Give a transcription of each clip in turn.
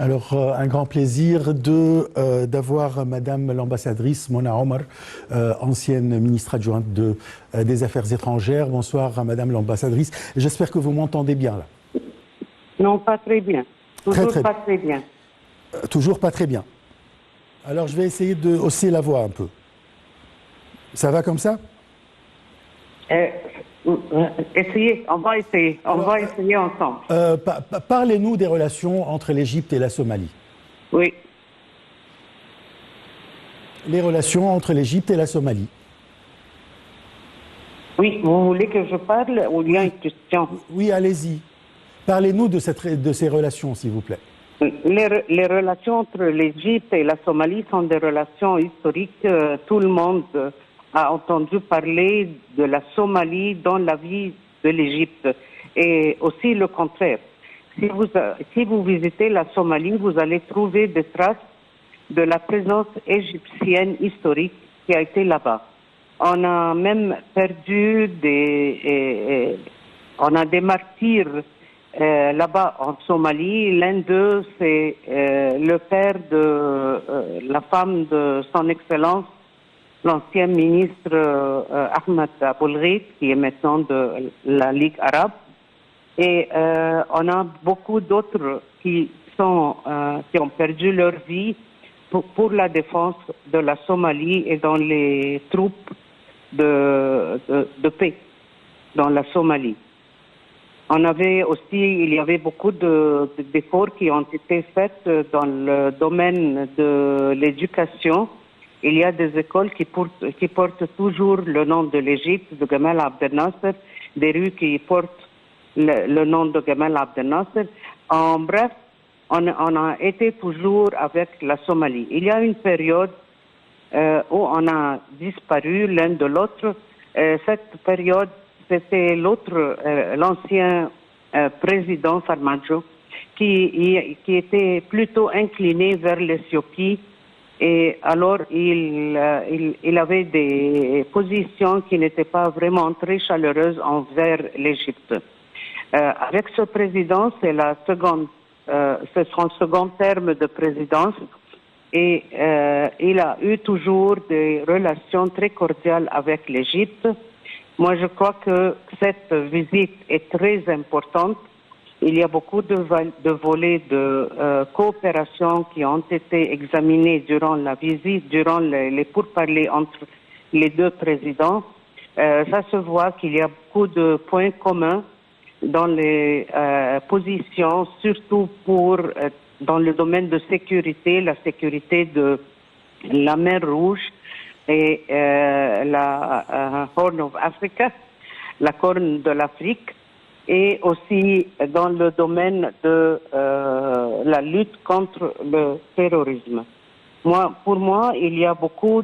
Alors, un grand plaisir d'avoir Madame l'ambassadrice Mona Omar, ancienne ministre adjointe des Affaires étrangères. Bonsoir à Madame l'ambassadrice. J'espère que vous m'entendez bien là. Non, pas très bien. Toujours pas très bien. Toujours pas très bien. Alors, je vais essayer de hausser la voix un peu. Ça va comme ça? Essayez, on va essayer. On va essayer ensemble. Parlez-nous des relations entre l'Égypte et la Somalie. Oui. Les relations entre l'Égypte et la Somalie. Oui, vous voulez que je parle ou il y a une question? Oui, allez-y. Parlez-nous de ces relations, s'il vous plaît. Les relations entre l'Égypte et la Somalie sont des relations historiques. Tout le monde a entendu parler de la Somalie dans la vie de l'Égypte. Et aussi le contraire. Si vous visitez la Somalie, vous allez trouver des traces de la présence égyptienne historique qui a été là-bas. On a même perdu on a des martyrs là-bas en Somalie. L'un d'eux, c'est le père de la femme de son Excellence, l'ancien ministre Ahmed Aboulghit, qui est maintenant de la Ligue arabe. Et on a beaucoup d'autres qui ont perdu leur vie pour la défense de la Somalie et dans les troupes de paix dans la Somalie. Il y avait beaucoup d'efforts qui ont été faits dans le domaine de l'éducation. Il y a des écoles qui portent toujours le nom de l'Égypte, de Gamal Abdel Nasser, des rues qui portent le nom de Gamal Abdel Nasser. En bref, on a été toujours avec la Somalie. Il y a une période où on a disparu l'un de l'autre. Cette période, c'était l'ancien président Farmajo qui était plutôt incliné vers l'Éthiopie. Et alors, il avait des positions qui n'étaient pas vraiment très chaleureuses envers l'Égypte. Avec ce président, c'est son second terme de présidence. Et il a eu toujours des relations très cordiales avec l'Égypte. Moi, je crois que cette visite est très importante. Il y a beaucoup de volets de coopération qui ont été examinés durant la visite, durant les pourparlers entre les deux présidents. Ça se voit qu'il y a beaucoup de points communs dans les positions, surtout dans le domaine de sécurité, la sécurité de la mer Rouge et la Horn of Africa, la Corne de l'Afrique, et aussi dans le domaine de la lutte contre le terrorisme. Pour moi, il y a beaucoup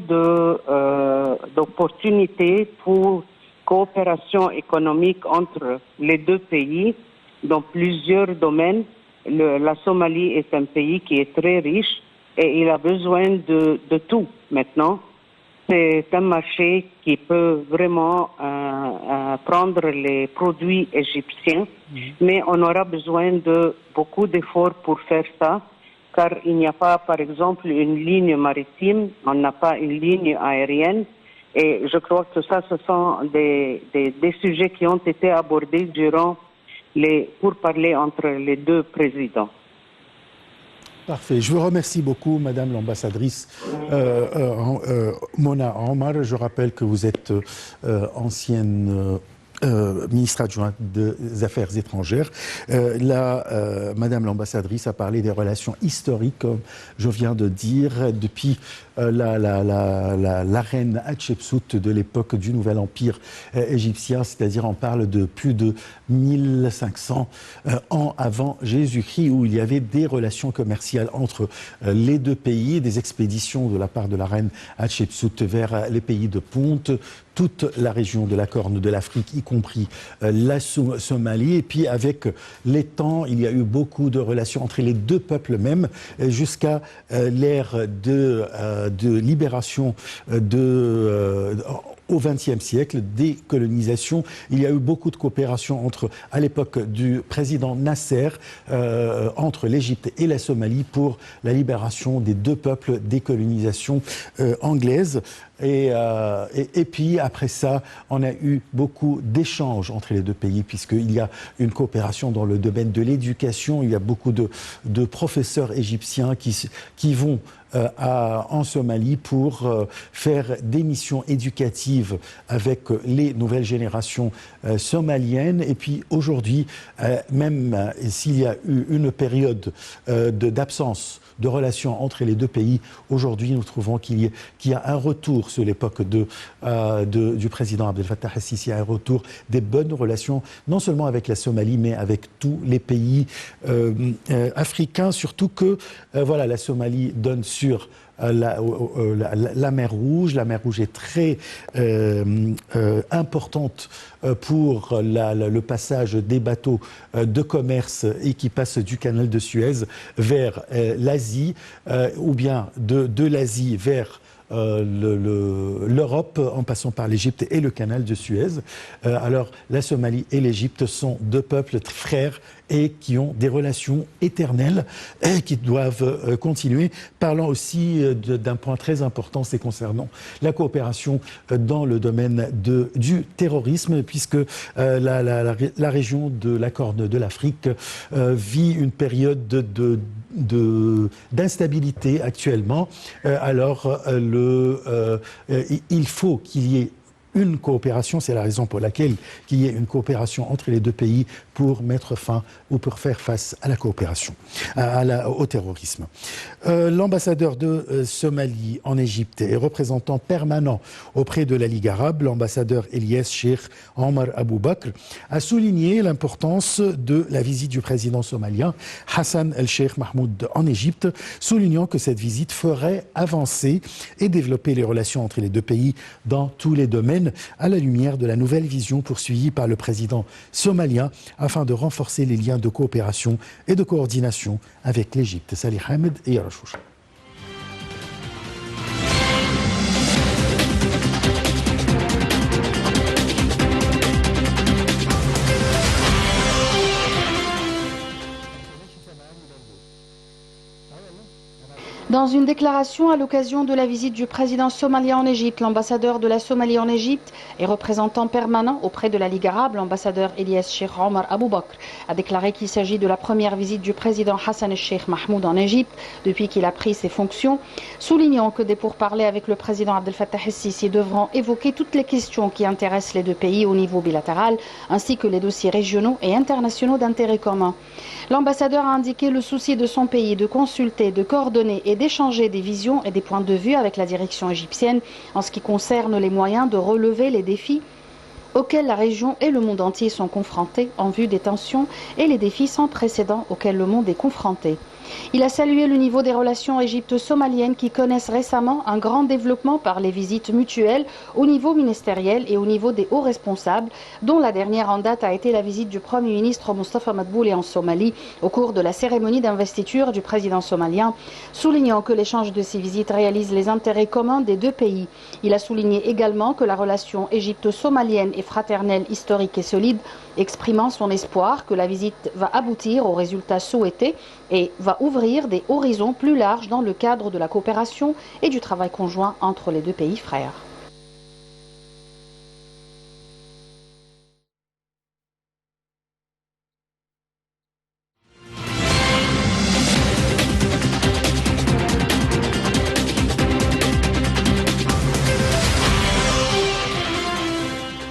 d'opportunités pour coopération économique entre les deux pays dans plusieurs domaines. La Somalie est un pays qui est très riche et il a besoin de tout maintenant. C'est un marché qui peut vraiment prendre les produits égyptiens, mais on aura besoin de beaucoup d'efforts pour faire ça, car il n'y a pas, par exemple, une ligne maritime, on n'a pas une ligne aérienne, et je crois que ça, ce sont des sujets qui ont été abordés durant les pourparlers entre les deux présidents. Parfait. Je vous remercie beaucoup, Madame l'ambassadrice Mona Omar. Je rappelle que vous êtes ancienne ministre adjointe des Affaires étrangères. Madame l'ambassadrice a parlé des relations historiques, comme je viens de dire, depuis la reine Hatshepsut de l'époque du Nouvel Empire égyptien, c'est-à-dire on parle de plus de 1500 ans avant Jésus-Christ, où il y avait des relations commerciales entre les deux pays, des expéditions de la part de la reine Hatshepsut vers les pays de Ponte, toute la région de la Corne de l'Afrique, y compris la Somalie. Et puis avec les temps, il y a eu beaucoup de relations entre les deux peuples même, jusqu'à l'ère de libération au XXe siècle, décolonisation. Il y a eu beaucoup de coopération à l'époque du président Nasser, entre l'Égypte et la Somalie pour la libération des deux peuples, décolonisation anglaise. Et puis après ça, on a eu beaucoup d'échanges entre les deux pays, puisqu'il y a une coopération dans le domaine de l'éducation. Il y a beaucoup de professeurs égyptiens qui vont en Somalie pour faire des missions éducatives avec les nouvelles générations somaliennes. Et puis aujourd'hui, même s'il y a eu une période d'absence de relations entre les deux pays, aujourd'hui nous trouvons qu'il y a un retour sur l'époque du président Abdel Fattah el-Sisi, un retour des bonnes relations, non seulement avec la Somalie, mais avec tous les pays africains, surtout que voilà, la Somalie donne sur la mer Rouge. La mer Rouge est très importante pour le passage des bateaux de commerce et qui passent du canal de Suez vers l'Asie, ou bien de l'Asie vers l'Europe en passant par l'Égypte et le canal de Suez. Alors la Somalie et l'Égypte sont deux peuples frères et qui ont des relations éternelles et qui doivent continuer. Parlant aussi d'un point très important, c'est concernant la coopération dans le domaine du terrorisme, puisque la région de la Corne de l'Afrique vit une période d'instabilité actuellement. Alors il faut qu'il y ait une coopération, c'est la raison pour laquelle qu'il y ait une coopération entre les deux pays pour mettre fin ou pour faire face à la coopération, au terrorisme. L'ambassadeur de Somalie en Égypte et représentant permanent auprès de la Ligue arabe, l'ambassadeur Elias Cheikh Omar Abou Bakr, a souligné l'importance de la visite du président somalien Hassan el-Sheikh Mahmoud en Égypte, soulignant que cette visite ferait avancer et développer les relations entre les deux pays dans tous les domaines, à la lumière de la nouvelle vision poursuivie par le président somalien afin de renforcer les liens de coopération et de coordination avec l'Égypte. Salih Hamed et Yarachouch. Dans une déclaration à l'occasion de la visite du président somalien en Égypte, l'ambassadeur de la Somalie en Égypte et représentant permanent auprès de la Ligue arabe, l'ambassadeur Elias Cheikh Omar Abou Bakr, a déclaré qu'il s'agit de la première visite du président Hassan el-Sheikh Mahmoud en Égypte depuis qu'il a pris ses fonctions, soulignant que des pourparlers avec le président Abdel Fattah el-Sisi devront évoquer toutes les questions qui intéressent les deux pays au niveau bilatéral, ainsi que les dossiers régionaux et internationaux d'intérêt commun. L'ambassadeur a indiqué le souci de son pays de consulter, de coordonner et d'échanger des visions et des points de vue avec la direction égyptienne en ce qui concerne les moyens de relever les défis auxquels la région et le monde entier sont confrontés en vue des tensions et les défis sans précédent auxquels le monde est confronté. Il a salué le niveau des relations égypto-somaliennes qui connaissent récemment un grand développement par les visites mutuelles au niveau ministériel et au niveau des hauts responsables, dont la dernière en date a été la visite du Premier ministre Mustafa Madbouli en Somalie au cours de la cérémonie d'investiture du président somalien, soulignant que l'échange de ces visites réalise les intérêts communs des deux pays. Il a souligné également que la relation égypto-somalienne est fraternelle, historique et solide, exprimant son espoir que la visite va aboutir aux résultats souhaités et va ouvrir des horizons plus larges dans le cadre de la coopération et du travail conjoint entre les deux pays frères.